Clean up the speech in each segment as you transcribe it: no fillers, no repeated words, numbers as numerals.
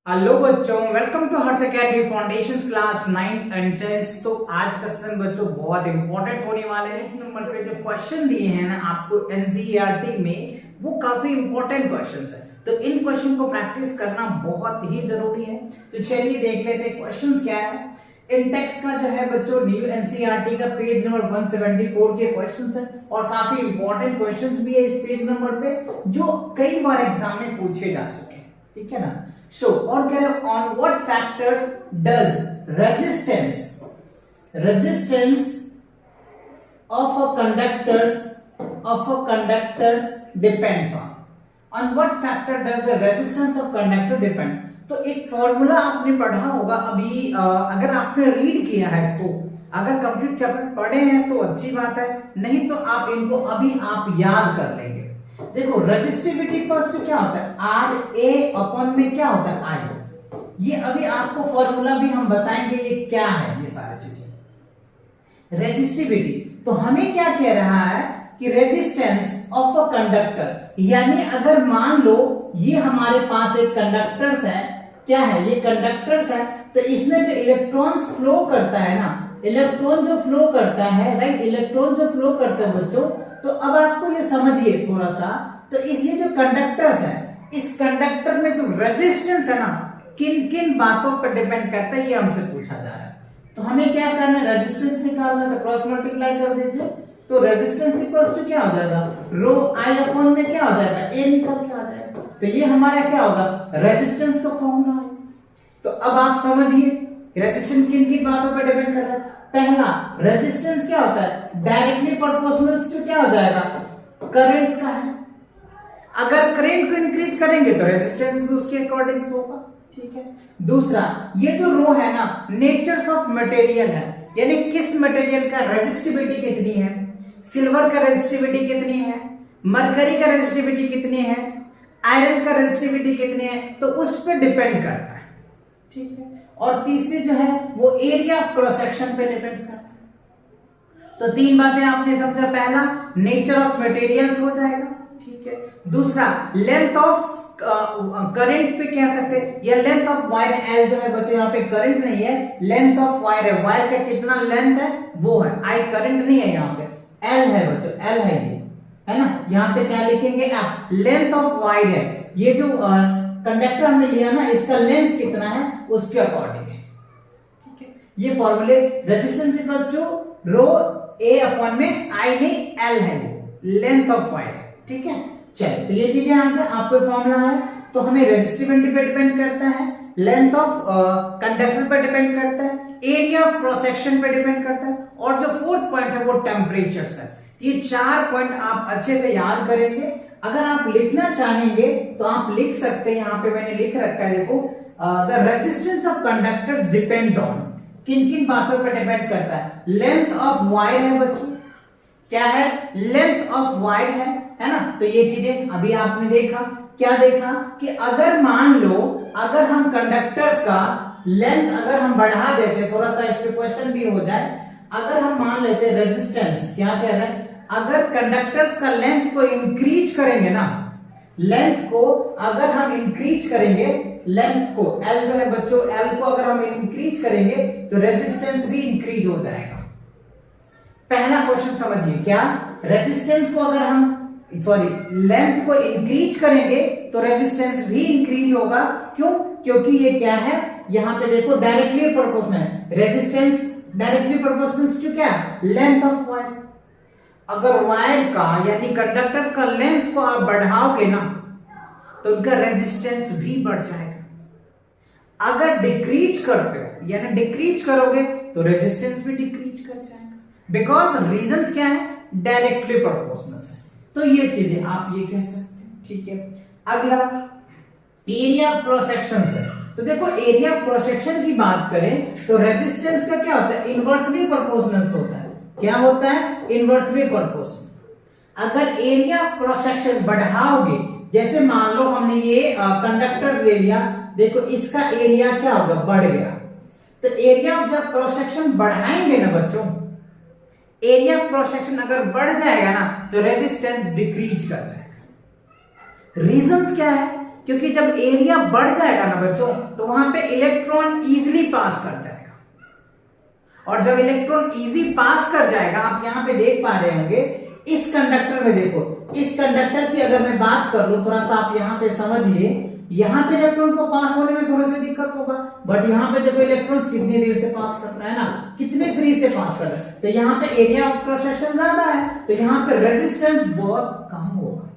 Hello बच्चों, welcome to Harsh academy foundations class 9 and 10। तो आज का सेशन बच्चों बहुत इंपॉर्टेंट होने वाले हैं। इस नंबर पे जो क्वेश्चन दिए हैं ना आपको एनसीईआरटी में, वो काफी इंपॉर्टेंट क्वेश्चंस हैं। तो इन क्वेश्चन को प्रैक्टिस करना बहुत ही जरूरी है। तो चलिए देख लेते हैं क्वेश्चंस क्या है। इंटेक्स का जो है बच्चों न्यू एनसीईआरटी का पेज नंबर 174 के क्वेश्चंस है और काफी इंपॉर्टेंट क्वेश्चंस भी है इस पेज नंबर पे, जो कई बार एग्जाम में पूछे जा चुके हैं। ठीक है ना। So, और कह रहे on what factors does resistance of a conductors depends on what factor does the resistance of conductor depend। तो एक फॉर्मूला आपने पढ़ा होगा अभी, अगर आपने रीड किया है तो, अगर कंप्लीट चैप्टर पढ़े हैं तो अच्छी बात है, नहीं तो आप इनको अभी आप याद कर लेंगे। देखो रेजिस्टिविटी इक्वल्स टू क्या होता है, आर ए अपॉन में क्या होता है, आई। ये अभी आपको फॉर्मूला भी हम बताएंगे ये क्या है, ये सारी चीजें। रेजिस्टिविटी तो हमें क्या कह रहा है कि रेजिस्टेंस ऑफ अ कंडक्टर, यानी अगर मान लो ये हमारे पास एक कंडक्टर्स है, क्या है ये कंडक्टर्स है, तो इसमें जो इलेक्ट्रॉन्स फ्लो करता है ना, इलेक्ट्रॉन जो फ्लो करता है, राइट, इलेक्ट्रॉन जो फ्लो करता है बच्चों, तो अब आपको ये समझिए थोड़ा सा। तो इस ये जो कंडक्टर्स है, इस कंडक्टर में जो रेजिस्टेंस है ना, किन किन बातों पर डिपेंड करता है, ये हमसे पूछा जा रहा है। तो हमें क्या करना है, रेजिस्टेंस निकालना है, तो क्रॉस मल्टीप्लाई कर दीजिए। तो रेजिस्टेंस इक्वल्स टू क्या हो जाएगा, रो आई अपॉन में क्या हो जाएगा, ए निकल के आ जाएगा। तो ये हमारा क्या होगा, रेजिस्टेंस का फॉर्मूला है। तो अब आप समझिए रेजिस्टेंस किन किन बातों पर डिपेंड कर रहा है। पहला, रेजिस्टेंस क्या होता है, डायरेक्टली प्रोपोर्शनल टू क्या हो जाएगा, करंट्स का है। अगर करंट को इंक्रीज करेंगे तो रेजिस्टेंस भी उसके अकॉर्डिंग होगा। ठीक है। दूसरा, ये जो रो है ना, नेचर्स ऑफ मटेरियल है, यानी किस मटेरियल का रेजिस्टिविटी कितनी है, सिल्वर का रेजिस्टिविटी कितनी है, मरकरी का रेजिस्टिविटी कितनी है, आयरन का रेजिस्टिविटी कितनी है, तो उस पर डिपेंड करता है। ठीक है। और तीसरी जो है वो एरिया ऑफ क्रॉस सेक्शन पे डिपेंड करता है। तो तीन बातें आपने समझा। पहला, नेचर ऑफ मटेरियल्स हो जाएगा। ठीक है। दूसरा, लेंथ ऑफ करंट पे कह सकते हैं, या लेंथ ऑफ वायर, एल जो है बच्चों यहाँ पे करंट नहीं है, लेंथ ऑफ वायर है, वायर का कितना लेंथ है वो है, आई करंट नहीं है, यहाँ पे एल है बच्चों, एल है ये, है ना। यहाँ पे क्या लिखेंगे आप, लेंथ ऑफ वायर है, ये जो कंडक्टर हमने लिया ना, इसका लेंथ कितना है उसके अकॉर्डिंग है। ठीक है। ये फॉर्मूले, resistance equals to rho a upon में आई नहीं, एल है वो, लेंथ ऑफ वायर। ठीक है। चलिए, तो ये चीजें आ गई, आपको फॉर्मूला है। तो हमें रेजिस्टिविटी पे डिपेंड करता है, लेंथ ऑफ कंडक्टर पे डिपेंड करता है, एरिया ऑफ क्रॉस सेक्शन पे डिपेंड करता है, और जो फोर्थ पॉइंट है वो टेम्परेचर है। ये चार पॉइंट आप अच्छे से याद करेंगे। अगर आप लिखना चाहेंगे तो आप लिख सकते हैं, यहाँ पे मैंने लिख रखा है, देखो, the resistance of conductors depend on, किन किन बातों पर डिपेंड करता है। लेंथ ऑफ वायर है बच्चों, क्या है, लेंथ ऑफ वायर है ना। तो ये चीजें अभी आपने देखा, क्या देखा कि अगर मान लो, अगर हम कंडक्टर्स का लेंथ अगर हम बढ़ा देते, थोड़ा सा इस पे क्वेश्चन भी हो जाए, अगर हम मान लेते रेजिस्टेंस, क्या कह रहे हैं, अगर कंडक्टर्स का लेंथ को इंक्रीज करेंगे ना, लेंथ को अगर हम इंक्रीज करेंगे, लेंथ को एल जो है बच्चों, एल को अगर हम इंक्रीज करेंगे तो रेजिस्टेंस भी इंक्रीज हो जाएगा। पहला क्वेश्चन समझिए, क्या, रेजिस्टेंस को अगर हम लेंथ को इंक्रीज करेंगे तो रेजिस्टेंस भी इंक्रीज होगा। क्यों, क्योंकि ये क्या है, यहां पे देखो डायरेक्टली प्रोपोर्शनल है, रेजिस्टेंस डायरेक्टली प्रोपोर्शनल टू क्या, लेंथ ऑफ वायर। अगर वायर का यानी कंडक्टर का लेंथ को आप बढ़ाओगे ना, तो उनका रेजिस्टेंस भी बढ़ जाएगा। अगर डिक्रीज करते हो यानी डिक्रीज करोगे तो रेजिस्टेंस भी डिक्रीज कर जाएगा, बिकॉज रीजंस क्या है, डायरेक्टली प्रोपोर्शनल है। तो ये चीजें आप ये कह सकते हैं। ठीक है। अगला, एरिया ऑफ क्रॉस सेक्शन है। तो देखो एरिया ऑफ क्रॉस सेक्शन की बात करें तो रेजिस्टेंस का क्या होता है, इनवर्सली प्रोपोर्शनल होता है। क्या होता है, इनवर्सली प्रोपोर्शनल। अगर एरिया ऑफ क्रॉस सेक्शन बढ़ाओगे, जैसे मान लो हमने ये कंडक्टर्स ले लिया, देखो इसका एरिया क्या होगा, बढ़ गया। तो एरिया ऑफ जब क्रॉस सेक्शन बढ़ाएंगे ना बच्चों, एरिया ऑफ क्रॉस सेक्शन अगर बढ़ जाएगा ना, तो रेजिस्टेंस डिक्रीज कर जाएगा। रीजंस क्या है, क्योंकि जब एरिया बढ़ जाएगा ना बच्चों तो वहां पे इलेक्ट्रॉन इजीली पास कर जाएगा, और जब इलेक्ट्रॉन इजी पास कर जाएगा, आप यहां पे देख पा रहे होंगे इस कंडक्टर में, देखो इस कंडक्टर की अगर मैं बात कर लूं, थोड़ा सा आप यहां पे समझिए, यहां पे इलेक्ट्रॉन को पास होने में थोड़ी सी दिक्कत होगा, बट यहां पे देखो इलेक्ट्रॉन्स कितनी देर से पास कर रहा है ना, कितने फ्री से पास कर रहा है, तो यहां पे एरिया ऑफ क्रॉस सेक्शन ज्यादा है, तो यहां पे रेजिस्टेंस बहुत कम होगा।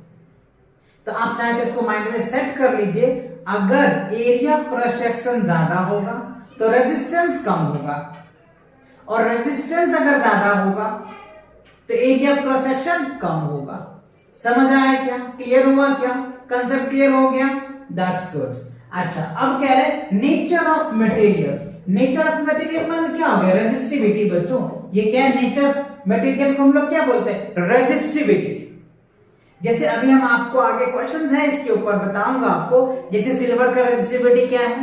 तो आप चाहे तो इसको माइंड में सेट कर लीजिए, अगर एरिया ऑफ क्रॉस सेक्शन ज्यादा होगा तो रेजिस्टेंस कम होगा, और रेजिस्टेंस अगर ज्यादा होगा तो एरिया ऑफ क्रॉस सेक्शन कम होगा। समझ आया क्या? क्लियर हुआ क्या? कंसेप्ट क्लियर हो गया? That's good. अच्छा, अब कह रहे हैं nature of materials. Nature of material मतलब क्या हो गया? रेजिस्टिविटी बच्चों। ये क्या है? नेचर ऑफ मटेरियल को हम लोग क्या बोलते हैं? रेजिस्टिविटी। जैसे अभी हम आपको आगे क्वेश्चंस हैं इसके ऊपर बताऊंगा आपको, जैसे सिल्वर का रेजिस्टिविटी क्या है,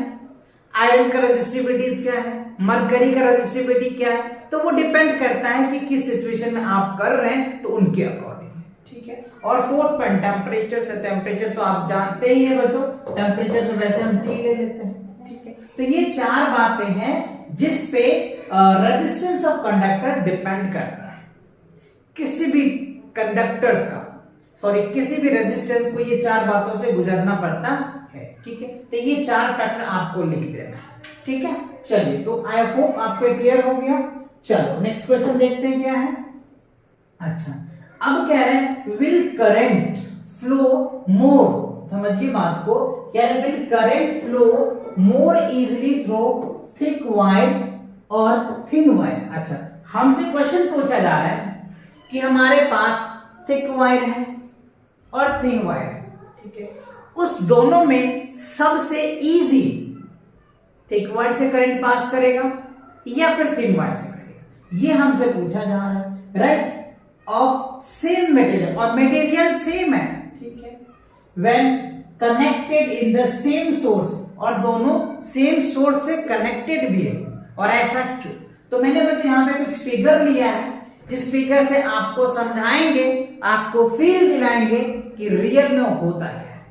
आयरन का रेजिस्टिविटी क्या है, मरकरी का रेजिस्टिविटी क्या है, तो वो डिपेंड करता है कि किस सिचुएशन में आप कर रहे हैं, तो उनके अकॉर्डिंग, ठीक है। और फोर्थ पॉइंट टेम्परेचर से, टेम्परेचर तो आप जानते ही है बच्चों, टेम्परेचर में वैसे हम T ले लेते हैं, ठीक है। तो ये चार बातें हैं जिस पे रेजिस्टेंस ऑफ कंडक्टर डिपेंड करता है, किसी भी कंडक्टर्स का, सॉरी किसी भी रेजिस्टेंस को ये चार बातों से गुजरना पड़ता है, ठीक है। तो ये चार फैक्टर आपको लिख देना है, ठीक है। चलिए, तो आई होप आपको क्लियर हो गया। चलो नेक्स्ट क्वेश्चन देखते हैं क्या है। अच्छा, अब कह रहे हैं विल करंट फ्लो मोर, समझिए बात को, कह रहे हैं will current flow more easily through thick wire और थिन वायर। अच्छा, हमसे क्वेश्चन पूछा जा रहा है कि हमारे पास थिक वायर है और थिन वायर है, ठीक है, उस दोनों में सबसे इजी थिक वायर से करंट पास करेगा या फिर थिन वायर से करेगा, ये हमसे पूछा जा रहा है, राइट। ऑफ सेम मटेरियल, और मटेरियल सेम है, ठीक है, when connected in the same source, और दोनों सेम सोर्स से कनेक्टेड भी है, और ऐसा क्यों? तो मैंने बच्चे यहाँ पे कुछ फिगर लिया है, जिस फिगर से आपको समझाएंगे, आपको फील दिलाएंगे कि रियल में होता क्या है।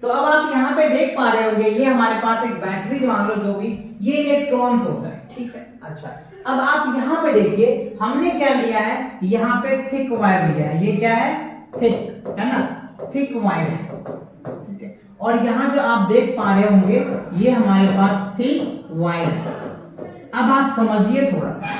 तो अब आप यहाँ पे देख पा रहे होंगे, ये हमारे पास एक बैटरी मान लो, जो भी ये इलेक्ट्रॉन्स होता है, ठीक है। अच्छा, अब आप यहाँ पे देखिए, हमने क्या लिया है, यहाँ पे थिक वायर लिया है, ये क्या है? थिक, है ना, थिक वायर है, ठीक है। और यहाँ जो आप देख पा रहे होंगे, ये हमारे पास थिक वायर है। अब आप समझिए थोड़ा सा,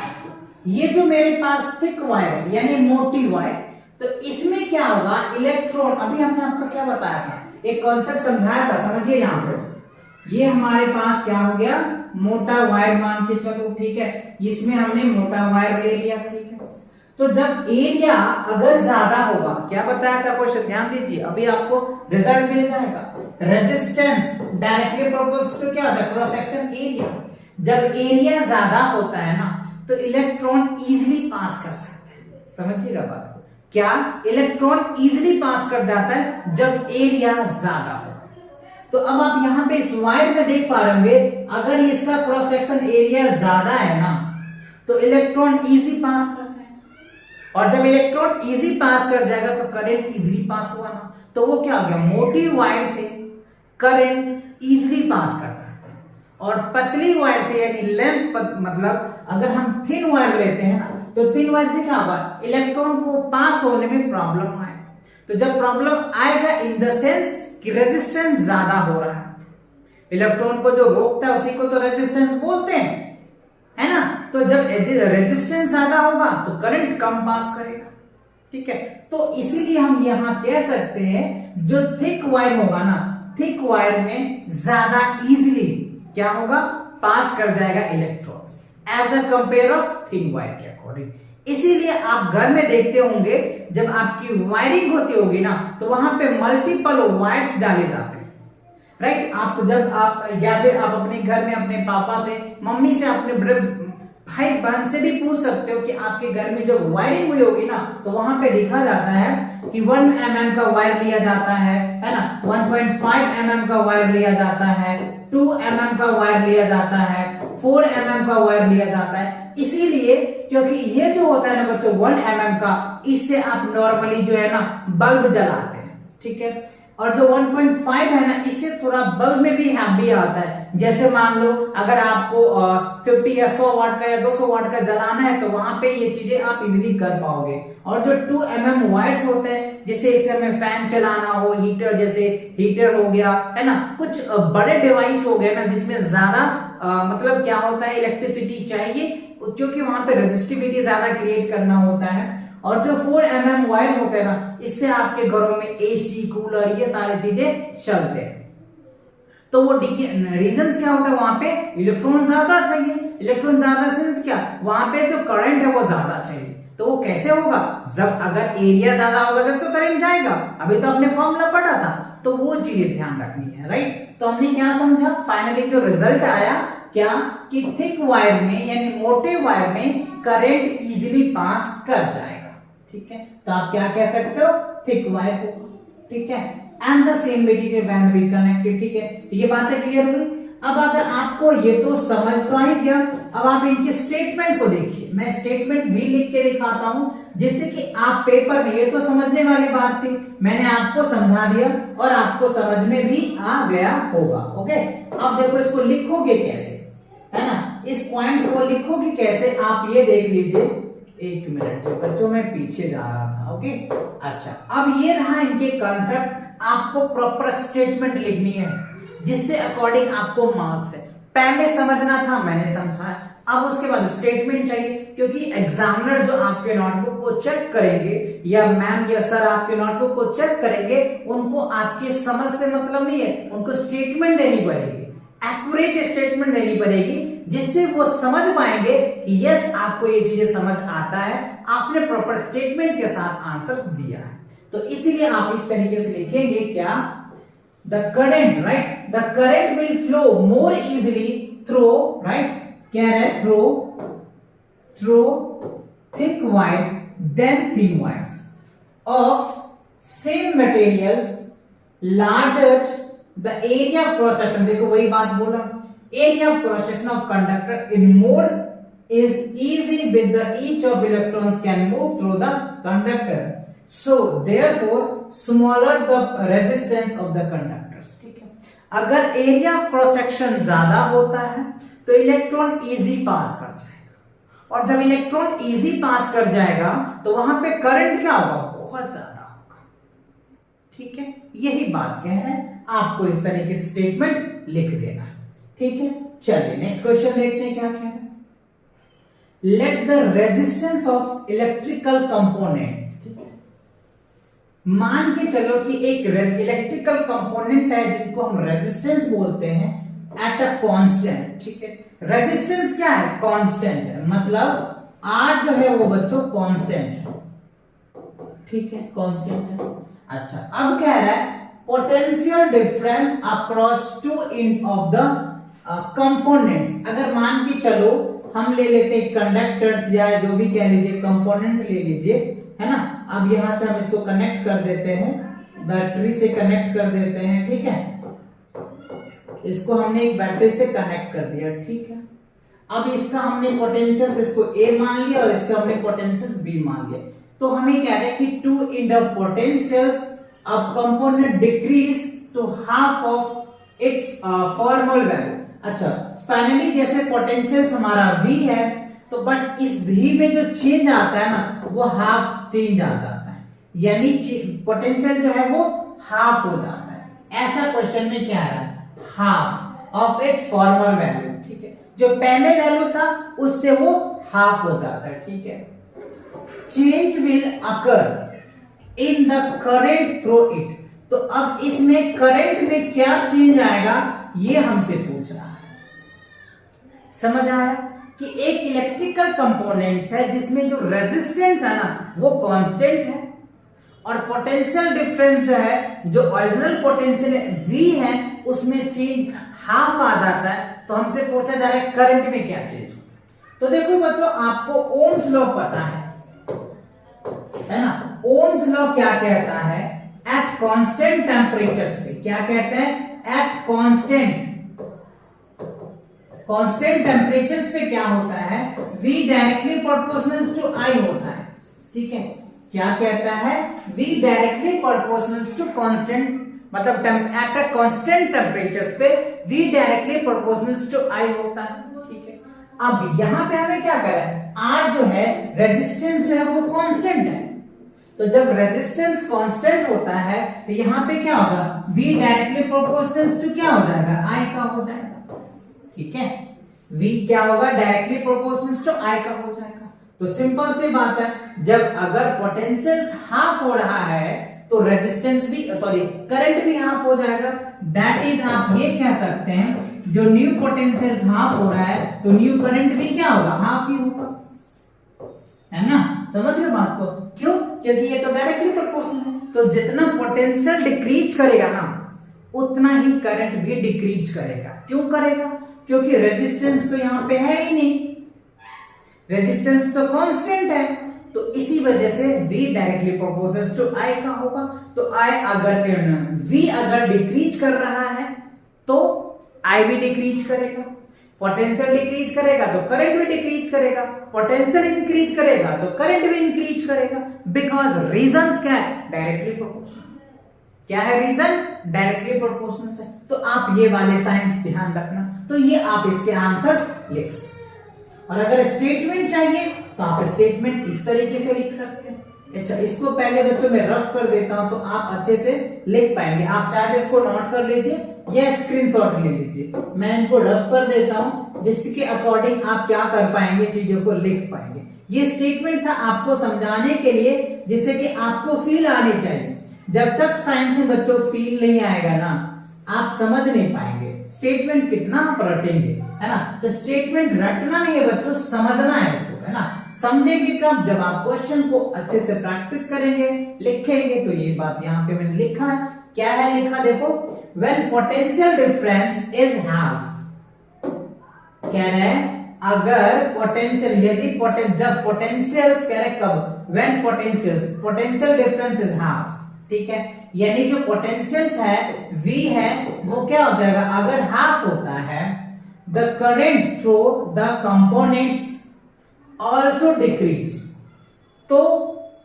ये जो मेरे पास थिक वायर है यानी मोटी वायर, तो इसमें क्या होगा, इलेक्ट्रॉन, अभी हमने आपको क्या बताया था, एक कॉन्सेप्ट समझाया था, समझिए यहाँ पे, ये हमारे पास क्या हो गया, मोटा वायर मान के चलो, ठीक है, इसमें हमने मोटा वायर ले लिया, ठीक है। तो जब एरिया अगर ज्यादा होगा, क्या बताया था क्वेश्चन, ध्यान दीजिए, अभी आपको रिजल्ट मिल जाएगा, रेजिस्टेंस डायरेक्टली प्रोपोर्शनल टू क्या होता है, क्रॉस सेक्शन एरिया। जब एरिया ज्यादा होता है ना, तो इलेक्ट्रॉन इजीली पास कर जाता है, समझिएगा बात को, क्या इलेक्ट्रॉन इजीली पास कर जाता है जब एरिया ज्यादा हो। तो अब आप यहाँ पे इस वायर में देख पा रहे होंगे, अगर इसका क्रॉस सेक्शन एरिया ज्यादा है ना, तो इलेक्ट्रॉन इजी पास कर जाएगा, और जब इलेक्ट्रॉन इजी पास कर जाएगा तो करंट इजीली पास हुआ ना, तो वो क्या हो गया, मोटी वायर से करंट इजीली पास कर जाता है, और पतली वायर से यानी लेंथ, मतलब अगर हम थिन वायर लेते हैं ना, तो थिन वायर से क्या होगा, इलेक्ट्रॉन को पास होने में प्रॉब्लम आएगा। तो जब प्रॉब्लम आएगा इन द सेंस कि रेजिस्टेंस ज्यादा हो रहा है, इलेक्ट्रॉन को जो रोकता है उसी को तो रेजिस्टेंस बोलते हैं, है ना। तो जब रेजिस्टेंस ज्यादा होगा तो करंट कम पास करेगा, ठीक है। तो इसीलिए हम यहां कह सकते हैं जो थिक वायर होगा ना, थिक वायर में ज्यादा इजीली क्या होगा, पास कर जाएगा electrons as a compare of thin wire के अकॉर्डिंग। इसीलिए आप घर में देखते होंगे, जब आपकी वायरिंग होती होगी ना, तो वहां पे मल्टीपल वायर्स डाले जाते हैं, राइट। आप जब आप, या फिर आप अपने घर में अपने पापा से, मम्मी से, अपने भाई बहन से भी पूछ सकते हो कि आपके घर में जब वायरिंग हुई होगी ना, तो वहां पे देखा जाता है कि 1 mm का वायर लिया जाता है ना, 1.5 mm का वायर लिया जाता है, 2 mm का वायर लिया जाता है, 4 mm का वायर लिया जाता है। इसीलिए क्योंकि ये जो होता है ना बच्चों 1 mm का, इससे आप नॉर्मली जो है ना बल्ब जलाते हैं, ठीक है। और जो 1.5 है ना, इससे थोड़ा बल्ब में भी हैवी आता है। जैसे मान लो अगर आपको 50 या 100 वाट का या 200 वाट का जलाना है तो वहां पे ये चीजें आप इजीली कर पाओगे। और जो 2 mm वायर्स होते हैं, जैसे इसे हमें फैन चलाना हो, हीटर जैसे हीटर हो गया है ना, कुछ बड़े डिवाइस हो गए ना जिसमें ज्यादा मतलब क्या होता है, इलेक्ट्रिसिटी चाहिए, क्योंकि वहां पे रेजिस्टिविटी ज्यादा क्रिएट करना होता है। और जो 4 mm वायर होते हैं ना, इससे आपके घरों में एसी, कूलर, ये सारी चीजें चलते हैं। तो वो रीजन क्या होता है, वहां पे इलेक्ट्रॉन ज्यादा चाहिए। इलेक्ट्रॉन ज्यादा सेंस क्या, वहां पे जो करंट है वो ज्यादा चाहिए। तो वो कैसे होगा, जब अगर एरिया ज्यादा होगा जब तो करंट जाएगा। अभी तो आपने फॉर्मूला पढ़ा था, तो वो चीजें ध्यान रखनी है, राइट। तो हमने क्या समझा, फाइनली जो रिजल्ट आया क्या, कि थिक वायर में यानी मोटे वायर में करंट इजीली पास कर जाएगा, ठीक है। तो आप क्या कह सकते हो, थिक वायर को, ठीक है। And the same material when we connected, ठीक है। तो ये बातें क्लियर हुई। अब अगर आपको ये तो समझ तो आई गया, अब आप इनके स्टेटमेंट को देखिए। मैं स्टेटमेंट भी लिख के दिखाता हूं, जिससे कि आप पेपर में, ये तो समझने वाली बात थी, मैंने आपको समझा दिया और आपको समझ में भी आ गया होगा। ओके, अब देखो इसको लिखोगे कैसे, है ना, इस पॉइंट को लिखोगे कैसे, आप ये देख लीजिए। एक मिनट बच्चों, मैं पीछे जा रहा था। ओके, अच्छा, अब ये रहा इनके कॉन्सेप्ट। आपको प्रॉपर स्टेटमेंट लिखनी है जिससे अकॉर्डिंग आपको मार्क्स है। पहले समझना था, मैंने समझाया, अब उसके बाद स्टेटमेंट चाहिए, क्योंकि एग्जामिनर जो आपके नोटबुक को चेक करेंगे या मैम या सर आपके नोटबुक को चेक करेंगे, उनको आपके समझ से मतलब नहीं है, उनको स्टेटमेंट देनी पड़ेगी, एक्यूरेट स्टेटमेंट देनी पड़ेगी, जिससे वो समझ पाएंगे कि यस आपको ये चीजें समझ आता है, आपने प्रॉपर स्टेटमेंट के साथ आंसर्स दिया है। तो इसीलिए आप इस तरीके से लिखेंगे क्या, the current, right, the current will flow more easily through, right, क्या है, through thick wire than thin wires of same materials, larger the area of cross section. देखो वही बात बोला, area of cross section of conductor in more is easy with the each of electrons can move through the conductor, so therefore smaller the resistance of the conductors, ठीक है। अगर area of cross section ज्यादा होता है तो electron easy पास कर जाएगा, और जब इलेक्ट्रॉन इजी पास कर जाएगा तो वहां पे करंट क्या होगा, बहुत ज्यादा होगा, ठीक है। यही बात कह रहे हैं, आपको इस तरीके से स्टेटमेंट लिख देना, ठीक है। चलिए नेक्स्ट क्वेश्चन देखते हैं क्या कह रहे हैं। Let the resistance of electrical components, ठीक है, मान के चलो कि एक इलेक्ट्रिकल कंपोनेंट है जिनको हम रेजिस्टेंस बोलते हैं, एट अ कांस्टेंट, ठीक है। रेजिस्टेंस क्या है, कांस्टेंट है, मतलब R जो है वो बच्चों कांस्टेंट है, ठीक है, कांस्टेंट है। अच्छा, अब क्या है, potential difference across two in of the components. अगर मान के चलो हम ले लेते हैं कंडक्टर्स या जो भी कह लीजिए कंपोनेंट्स ले लीजिए, है ना। अब यहां से हम इसको कनेक्ट कर देते हैं, बैटरी से कनेक्ट कर देते हैं, ठीक है। इसको हमने एक बैटरी से कनेक्ट कर दिया, ठीक है। अब इसका हमने पोटेंशियल इसको A मान लिया और इसका हमने पोटेंशियल B मान लिया। तो हमें क्या है कि 2 in the potentials of component decrease to half of its formal value. अच्छा, फाइनली जैसे पोटेंशियल हमारा V है, तो बट इस V में जो चेंज आता है ना, वो हाफ चेंज आ जाता है, यानी पोटेंशियल जो है वो हाफ हो जाता है। ऐसा क्वेश्चन में क्या है, half of its formal value, ठीक है। जो पहले वैल्यू था उससे वो हाफ हो जाता है, ठीक है। Change will occur in the current through it. तो अब इसमें करंट में क्या चेंज आएगा, ये हमसे पूछ रहा है। समझ आया कि एक इलेक्ट्रिकल कंपोनेंट्स है जिसमें जो रेजिस्टेंस है ना वो कांस्टेंट है, और पोटेंशियल डिफरेंस जो है, जो ओरिजिनल पोटेंशियल V है, उसमें चेंज हाफ आ जाता है। तो हमसे पूछा जा रहा है करंट में क्या चेंज होता है। तो देखो बच्चों, आपको ओम्स लॉ पता है ना। ओम्स लॉ क्या कहता है, एट कांस्टेंट टेम्परेचर्स पे क्या कहते हैं, एट कांस्टेंट टेम्परेचर्स पे क्या होता है, V directly proportional to I होता है, ठीक है। क्या कहता है, V directly proportional to constant मतलब एट अ कांस्टेंट टेम्परेचर पे V directly proportional to I होता है, ठीक है। अब यहां पे हमें क्या करना है, R जो है रेजिस्टेंस जो है वो कांस्टेंट है, तो जब रेजिस्टेंस कांस्टेंट होता है तो यहां पे क्या होगा, V डायरेक्टली प्रोपोर्शनल टू क्या हो जाएगा, I का हो जाएगा, ठीक है। V क्या होगा, डायरेक्टली प्रोपोर्शनल टू I का हो जाएगा। तो सिंपल सी बात है, जब अगर पोटेंशियल हाफ हो रहा है तो रेजिस्टेंस भी करंट भी हाफ हो जाएगा। दैट इज आप ये कह सकते हैं, जो न्यू पोटेंशियल हाफ हो रहा है तो न्यू करंट भी क्या होगा, हाफ ही होगा, है ना। समझ रहे हो बात को, क्यों, क्योंकि ये तो डायरेक्टली प्रोपोर्शनल है। तो जितना पोटेंशियल डिक्रीज करेगा ना उतना ही करंट भी डिक्रीज करेगा। क्यों करेगा, क्योंकि रेजिस्टेंस तो यहाँ पे है ही नहीं, रेजिस्टेंस तो कांस्टेंट है, तो इसी वजह से V directly proportional to I का होगा। तो I अगर V अगर डिक्रीज कर रहा है तो I भी डिक्रीज करेगा, पोटेंशियल डिक्रीज करेगा तो करंट भी डिक्रीज करेगा, पोटेंशियल इंक्रीज करेगा तो करंट भी इंक्रीज करेगा, बिकॉज रीजंस क्या है, डायरेक्टली प्रोपोर्शनल। क्या है रीजन, डायरेक्टली प्रोपोर्शनल है। तो आप ये वाले साइंस ध्यान रखना, तो ये आप इसके आंसर्स लिख सकते। और अगर स्टेटमेंट चाहिए तो आप स्टेटमेंट इस तरीके से लिख सकते हैं। अच्छा, इसको पहले बच्चों मैं रफ कर देता हूं तो आप अच्छे से लिख पाएंगे। आप चाहे तो इसको नोट कर लीजिए या स्क्रीनशॉट ले लीजिए, मैं इनको रफ कर देता हूं जिसके अकॉर्डिंग आप क्या कर पाएंगे, चीजों को लिख पाएंगे। ये स्टेटमेंट था आपको समझाने के लिए, जिससे कि आपको फील आनी चाहिए। जब तक साइंस में बच्चों फील नहीं आएगा ना, आप समझ नहीं पाएंगे। स्टेटमेंट कितना आप रटेंगे, है ना। तो स्टेटमेंट रटना नहीं है बच्चों, समझना है उसको, है ना। समझेंगे कब, जब आप क्वेश्चन को अच्छे से प्रैक्टिस करेंगे, लिखेंगे। तो ये बात यहाँ पे मैंने लिखा है, क्या है लिखा देखो, when potential difference is half, कह रहे हैं अगर पोटेंशियल, यदि जब पोटेंशियल्स कह रहे कब, when potential difference is half, ठीक है। यानी जो पोटेंशियल्स है V है वो क्या हो जाएगा, अगर हाफ होता है, the current through the components also decrease, तो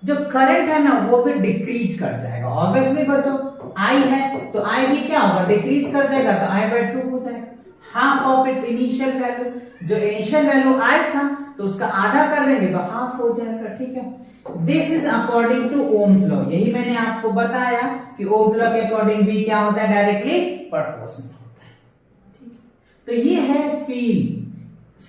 जो करंट है ना वो भी डिक्रीज कर जाएगा। ऑब्वियसली बच्चों I है तो I भी क्या होगा, डिक्रीज कर जाएगा, तो I/2 हो जाएगा। Half of it's initial value, जो इनिशियल वैल्यू I था तो उसका आधा कर देंगे तो हाफ हो जाएगा, ठीक है। This is according to Ohm's law, यही मैंने आपको बताया कि ओम्स लॉ के अकॉर्डिंग V क्या होता है, डायरेक्टली प्रोपोर्शनल होता है, ठीक है। तो ये है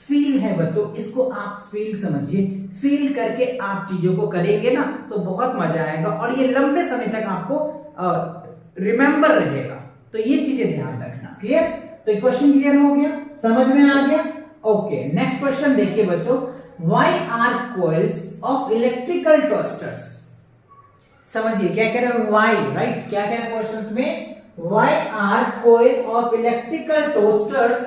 फील है बच्चों, इसको आप फील समझिए। फील करके आप चीजों को करेंगे ना तो बहुत मजा आएगा और ये लंबे समय तक आपको रिमेंबर रहेगा। तो ये चीजें ध्यान रखना, क्लियर। तो क्वेश्चन क्लियर हो गया, समझ में आ गया। ओके, नेक्स्ट क्वेश्चन देखिए बच्चों, why are coils of electrical toasters, समझिए क्या कह रहे हैं, why, राइट। क्या कह रहे हैं क्वेश्चंस में, why are coil of electrical toasters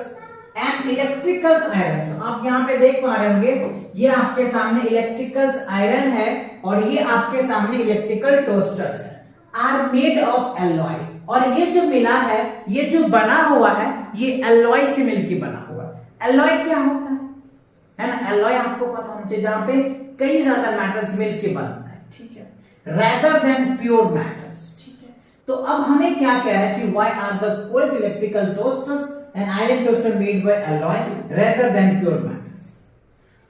and electrical iron। तो आप यहाँ पे देख पा रहे होंगे, ये आपके सामने इलेक्ट्रिकल आयरन है और ये आपके सामने इलेक्ट्रिकल टोस्टर्स है, आर मेड ऑफ एलॉय। और ये जो मिला है, ये जो बना हुआ है, ये एलॉय से मिलकर बना हुआ है। एलॉय क्या होता है ना, एलॉय आपको पता होना चाहिए, जहां पे कई ज्यादा मेटल्स मिलके बनता है, ठीक है, रेदर देन प्योर मेटल्स, ठीक है। तो अब हमें क्या कह रहा है कि why are the cold electrical toasters and iron toaster made by alloy rather than pure metals.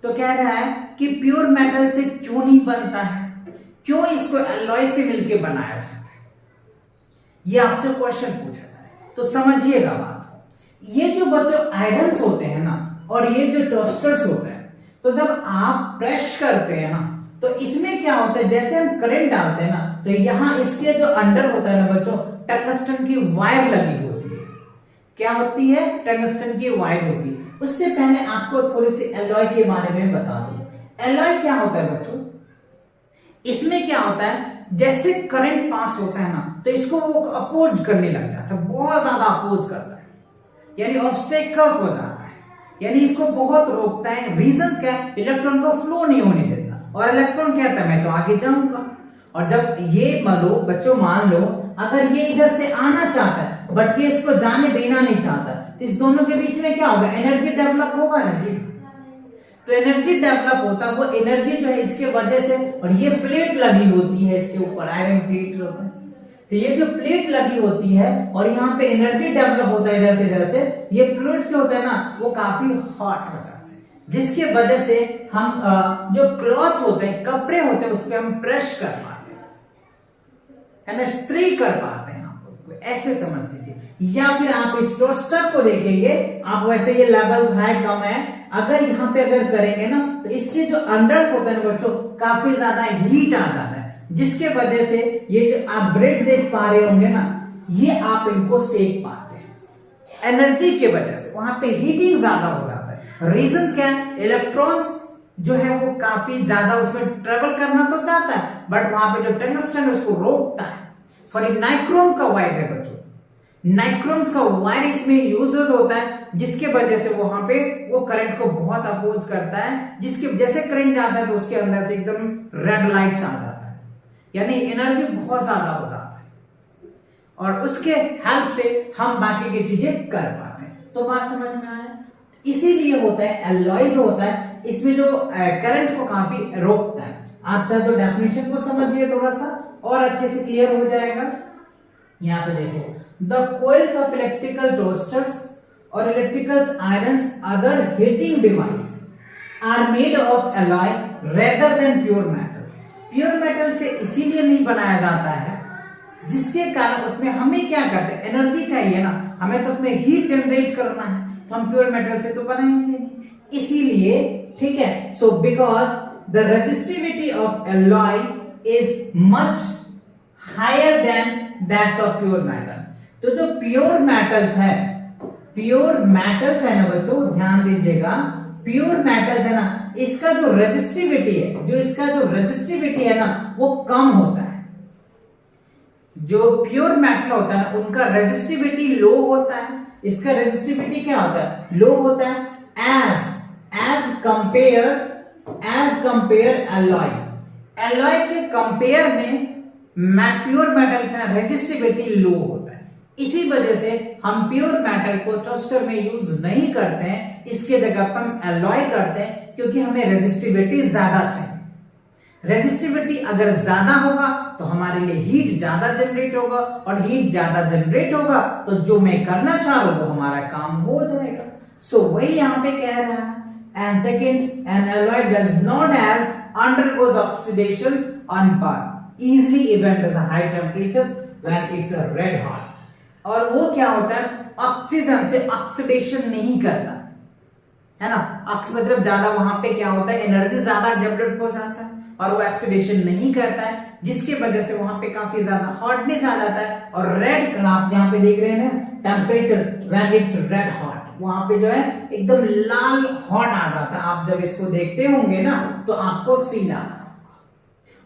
तो कह रहा है कि प्योर मेटल से क्यों नहीं बनता है, क्यों इसको एलॉय से मिलके बनाया जाता है, ये आपसे क्वेश्चन पूछा जाए। तो समझिएगा बात को, ये जो बच्चों आयरन्स होते हैं ना और ये जो टोस्टर्स होते हैं, तो जब आप प्रेस करते हैं ना तो इसमें क्या होता है, जैसे हम करंट डालते हैं ना तो यहाँ इसके जो अंडर होता है ना बच्चों, टंगस्टन की वायर लगी होती है। क्या होती है, टंगस्टन की वायर होती है। उससे पहले आपको थोड़ी सी एलॉय के बारे में बता दूं। एलॉय क्या होता है बच्चों, इसमें क्या होता है, जैसे करंट पास होता है ना तो इसको वो अपोज करने लग जाता है, बहुत ज्यादा अपोज करता है, यानी ऑब्स्टेकल्स हो जाता है, यानी इसको बहुत रोकता है। रीजंस क्या है, इलेक्ट्रॉन को फ्लो नहीं होने देता, और इलेक्ट्रॉन कहता है मैं तो आगे जाऊंगा। और जब ये मानो बच्चों, मान लो अगर ये इधर से आना चाहता है बट ये इसको जाने देना नहीं चाहता, तो इस दोनों के बीच में क्या होगा, एनर्जी डेवलप होगा ना जी। तो एनर्जी डेवलप होता है, वो एनर्जी जो है इसके वजह से, और ये प्लेट लगी होती है इसके ऊपर, आयरन प्लेट होता है, तो ये जो प्लेट लगी होती है और यहाँ पे एनर्जी डेवलप होता है इधर से, ये फ्लूइड जो होता है ना वो काफी हॉट हो जाता है, जिसके वजह से हम जो क्लॉथ होते हैं, कपड़े होते हैं, उस पर हम प्रेस कर पाते हैं, है ना, इस्त्री कर पाते हैं। आप ऐसे समझ लीजिए। या फिर आप इस टोस्टर को देखेंगे, आप वैसे ये लेवल्स हाई कम है, अगर यहाँ पे अगर करेंगे ना तो इसके जो अंडर्स होते हैं ना बच्चों, काफी ज्यादा हीट आ जाता है, जिसके वजह से ये जो आप ब्रेड देख पा रहे होंगे ना, ये आप इनको सेक पाते हैं एनर्जी के वजह से, वहां पे हीटिंग ज्यादा हो जाता है। रीजंस क्या है? इलेक्ट्रॉन्स जो है वो काफी ज्यादा उसमें ट्रेवल करना तो चाहता है, बट वहां पे जो टंगस्टन उसको रोकता है। सॉरी, नाइक्रोम का वायर है बच्चों, नाइक्रोम्स का वायर इसमें यूज होता है, जिसके वजह से वहां पे वो करंट को बहुत अपोज करता है, जिसके जैसे करंट जाता है तो उसके अंदर से एकदम रेड लाइट्स आ जाता है, यानी एनर्जी बहुत ज्यादा हो जाता है, और उसके हेल्प से हम बाकी की चीजें कर पाते हैं। तो बात समझ में आया? इसीलिए होता है एलॉय जो होता है, इसमें जो करंट को काफी रोकता है। आप चाहे तो डेफिनेशन को समझिए थोड़ा सा और अच्छे से क्लियर हो जाएगा। यहाँ पे देखो, the coils of electrical toasters or electrical irons other heating device are made of alloy rather than pure metals. Pure metal से इसीलिए नहीं बनाया जाता है, जिसके कारण उसमें हमें क्या करते हैं, एनर्जी चाहिए ना, हमें तो उसमें हीट जनरेट करना है, तो हम प्योर मेटल से तो बनाएंगे नहीं, इसीलिए, ठीक है। So because the resistivity of alloy is much higher than that of pure metal. तो जो प्योर मेटल्स है, प्योर मेटल्स है ना बच्चों, ध्यान दीजिएगा, प्योर मेटल्स है ना, इसका जो रेजिस्टिविटी है, जो इसका जो रेजिस्टिविटी है ना वो कम होता है। जो प्योर मेटल होता है ना उनका रेजिस्टिविटी लो होता है, इसका रेजिस्टिविटी क्या होता है, लो होता है, एज कंपेयर एलॉय। एलॉय के कंपेयर में प्योर मेटल का रेजिस्टिविटी लो होता है, इसी वजह से हम प्योर मेटल को टोस्टर में यूज नहीं करते हैं, इसके जगह पर हम एलॉय करते हैं, क्योंकि हमें रेजिस्टिविटी ज्यादा चाहिए। रेजिस्टिविटी अगर ज्यादा होगा तो हमारे लिए हीट ज्यादा जनरेट होगा, और हीट ज्यादा जनरेट होगा तो जो मैं करना चाह रहा हूं वो हमारा काम हो जाएगा। सो वही यहां पे कह रहा है, and second, N alloy does not has undergoes oxidations on burn easily even at high temperatures when it's a red hot। और वो क्या होता है, ऑक्सीजन से ऑक्सीडेशन नहीं करता है ना, मतलब ज्यादा वहां पे क्या होता है, एनर्जी ज्यादा डेवलप हो जाता है और वो ऑक्सीडेशन नहीं करता है, जिसके वजह से वहां पे काफी ज्यादा हॉटनेस आ जाता है। और रेड, आप यहाँ पे देख रहे हैं ना, temperature when it's red hot, वहां पे जो है एकदम लाल हॉट आ जाता है। आप जब इसको देखते होंगे ना तो आपको फील आता है,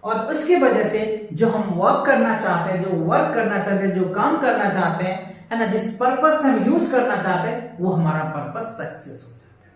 और उसके वजह से जो हम वर्क करना चाहते हैं, जो काम करना चाहते हैं, है ना, जिस पर्पस से हम यूज करना चाहते हैं, वो हमारा पर्पस सक्सेस हो जाता है,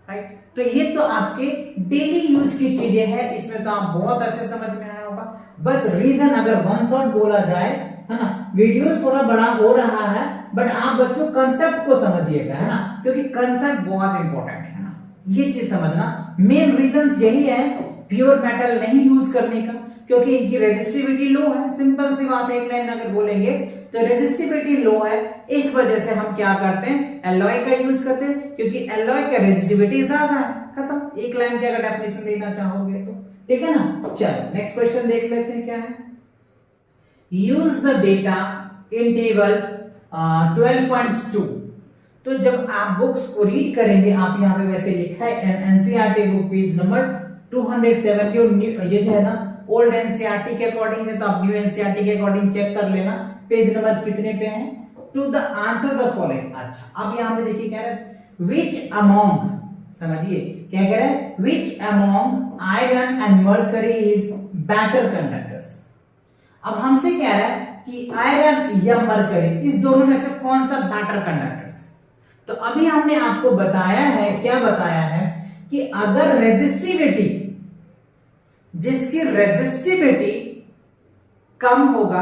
राइट। तो ये तो आपके डेली यूज की चीजें हैं, इसमें तो आप बहुत अच्छे समझ में आया होगा। बस रीजन अगर वन शॉट बोला जाए, है ना, वीडियोस थोड़ा बड़ा हो रहा है, बट आप बच्चों कंसेप्ट को समझिएगा, है ना, क्योंकि कंसेप्ट बहुत इंपॉर्टेंट है ना, ये चीज समझना। मेन रीजन यही है प्योर मेटल नहीं यूज करने का, क्योंकि इनकी रेजिस्टिविटी लो है। सिंपल सी बात है, एक लाइन अगर बोलेंगे तो रेजिस्टिविटी लो है, इस वजह से हम क्या करते हैं, एलॉय का यूज करते हैं, क्योंकि एलॉय का रेजिस्टिविटी ज्यादा है। खत्म, एक लाइन की अगर डेफिनेशन देना चाहोगे तो, ठीक है ना। चलो नेक्स्ट क्वेश्चन देख लेते हैं क्या है। Use the data in table 12.2। तो जब आप बुक्स को रीड करेंगे, आप यहाँ पे वैसे लिखा है एनसीईआरटी बुक पेज नंबर 270, ये जो है ना ओल्ड एनसीईआरटी के अकॉर्डिंग है, तो आप न्यू एनसीईआरटी के अकॉर्डिंग चेक कर लेना पेज नंबर कितने पे हैं। To the answer the following. अच्छा, अब यहां पे देखिए क्या है, विच अमोंग, समझिए क्या कह रहा है, which among iron and mercury is better conductors. अब हमसे कह रहा है कि आयरन या मरकरी, इस दोनों में से कौन सा बेटर कंडक्टर्स है। तो अभी हमने आपको बताया है, क्या बताया है, कि अगर रेजिस्टिविटी, जिसकी रेजिस्टिविटी कम होगा,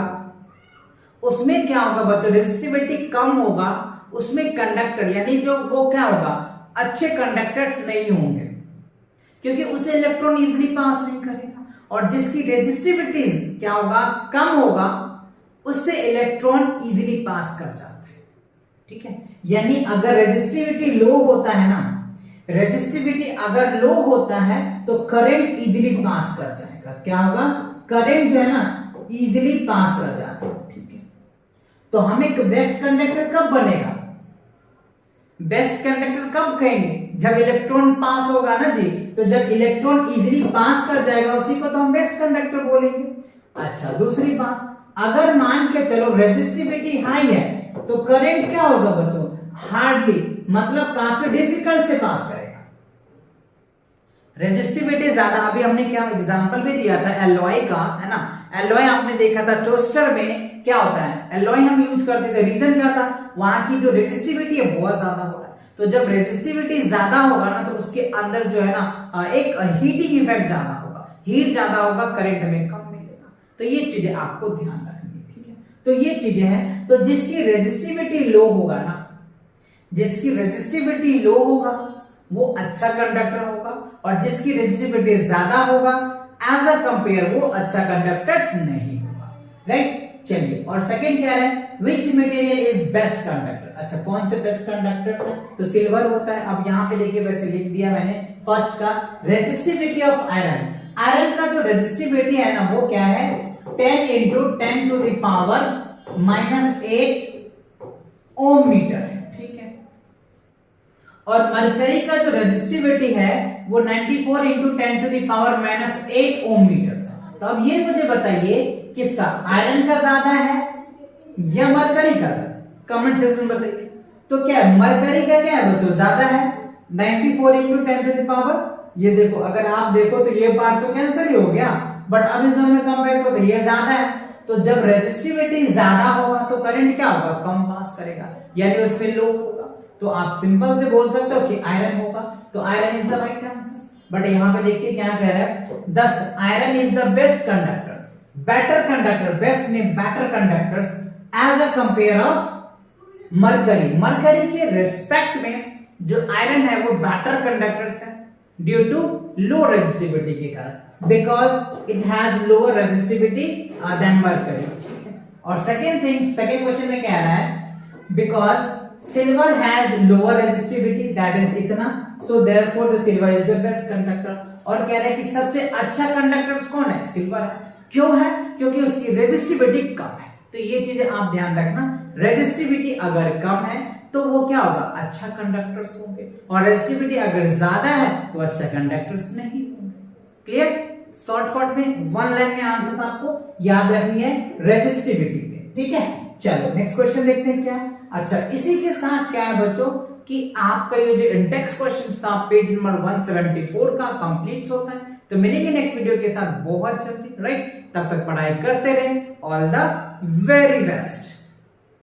उसमें क्या होगा बच्चों, रेजिस्टिविटी कम होगा, उसमें कंडक्टर यानी जो वो क्या होगा, अच्छे कंडक्टर्स नहीं होंगे, क्योंकि उसे इलेक्ट्रॉन इजीली पास नहीं करेगा। और जिसकी रेजिस्टिविटी क्या होगा, कम होगा, उससे इलेक्ट्रॉन इजीली पास कर जाता है, ठीक है। यानी अगर रेजिस्टिविटी लो होता है ना, रेजिस्टिविटी अगर लो होता है तो करंट इजीली पास कर जाएगा। क्या होगा? करंट जो है ना इजीली पास कर जाता है, ठीक है। तो हम एक बेस्ट कंडक्टर कब बनेगा? बेस्ट कंडक्टर कब कहेंगे? जब इलेक्ट्रॉन पास होगा ना जी, तो जब इलेक्ट्रॉन इजीली पास कर जाएगा उसी को तो हम बेस्ट कंडक्टर बोलेंगे। अच्छा, दूसरी बात, अगर मान के चलो रेजिस्टिविटी हाई है तो करंट क्या होगा बच्चों? हार्डली, मतलब काफी डिफिकल्ट से पास करेगा। रेजिस्टिविटी ज्यादा, अभी हमने क्या एग्जांपल भी दिया था एलॉय का, है ना। एलॉय आपने देखा था टोस्टर में क्या होता है, एलॉय हम यूज करते थे, रीजन क्या था? वहां की जो रेजिस्टिविटी है बहुत ज्यादा होता है। तो जब रेजिस्टिविटी ज्यादा होगा ना तो उसके अंदर जो है ना एक हीटिंग इफेक्ट ज्यादा होगा, हीट ज्यादा होगा, करंट हमें कम मिलेगा। तो ये चीजें आपको ध्यान रखनी, ठीक है। तो ये चीजें हैं। तो जिसकी रेजिस्टिविटी लो होगा ना, जिसकी रेजिस्टिविटी लो होगा वो अच्छा कंडक्टर होगा, और जिसकी रेजिस्टिविटी ज्यादा होगा एज अ कंपेयर वो अच्छा कंडक्टर नहीं होगा, राइट। चलिए, और सेकंड क्या है? Which material is best conductor? अच्छा, कौन से बेस्ट कंडक्टर्स हैं? तो सिल्वर होता है। अब यहाँ पे देखिए, वैसे लिख दिया मैंने फर्स्ट का रेजिस्टिविटी ऑफ आयरन। आयरन का जो रेजिस्टिविटी है ना वो क्या है? 10 into 10 to the power -8 ohm metre है, ठीक है। और मरकरी का जो रेजिस्टिविटी है वो 94 into 10 to the power -8 ohm metre है। तो अब ये मुझे बताइए किसका, आयरन का ज्यादा है या मरकरी का ज्यादा? कमेंट सेक्शन में बताइए। तो क्या है, मरकरी का क्या है बच्चों? ज्यादा है, 94 into 10 to the power। ये देखो, अगर आप देखो तो ये पार्ट तो कैंसिल ही हो गया, बट अब इस दोनों में कंपेयर करो तो ये ज्यादा है। तो जब रेजिस्टिविटी ज्यादा होगा तो करंट क्या होगा? कम पास करेगा, यानी उस पे लो होगा। तो आप सिंपल से बोल सकते हो कि आयरन होगा। तो iron is the right answer. But यहाँ पे देखिए क्या कह रहा है, this iron is the best conductor, better conductor, best ने better conductors as a compare of mercury. Mercury के रिस्पेक्ट में जो आयरन है वो बेटर कंडक्टर्स है ड्यू टू लो रेजिस्टिविटी के कारण, because it has lower resistivity than mercury. और सेकंड थिंग, सेकंड क्वेश्चन में क्या रहा है? Because silver has lower resistivity, that is इतना, so therefore the silver is the best conductor. और कह रहा है कि सबसे अच्छा कंडक्टर कौन है? सिल्वर है। क्यों है? क्योंकि उसकी रेजिस्टिविटी कम है। तो ये चीजें आप ध्यान रखना, रेजिस्टिविटी अगर कम है तो वो क्या होगा? अच्छा कंडक्टर्स होंगे, और रेजिस्टिविटी अगर ज्यादा है तो अच्छा कंडक्टर्स नहीं होंगे। क्लियर? शॉर्टकट में वन लाइन में आंसर आपको याद रखनी है रेजिस्टिविटी पे, ठीक है। चलो नेक्स्ट क्वेश्चन देखते हैं क्या है। अच्छा, इसी के साथ क्या है बच्चों कि आपका ये जो इंडेक्स क्वेश्चन था पेज नंबर 174 का कंप्लीट होता है। तो मिलेंगे नेक्स्ट वीडियो के साथ बहुत जल्दी, राइट। तब तक पढ़ाई करते रहें। All the very best.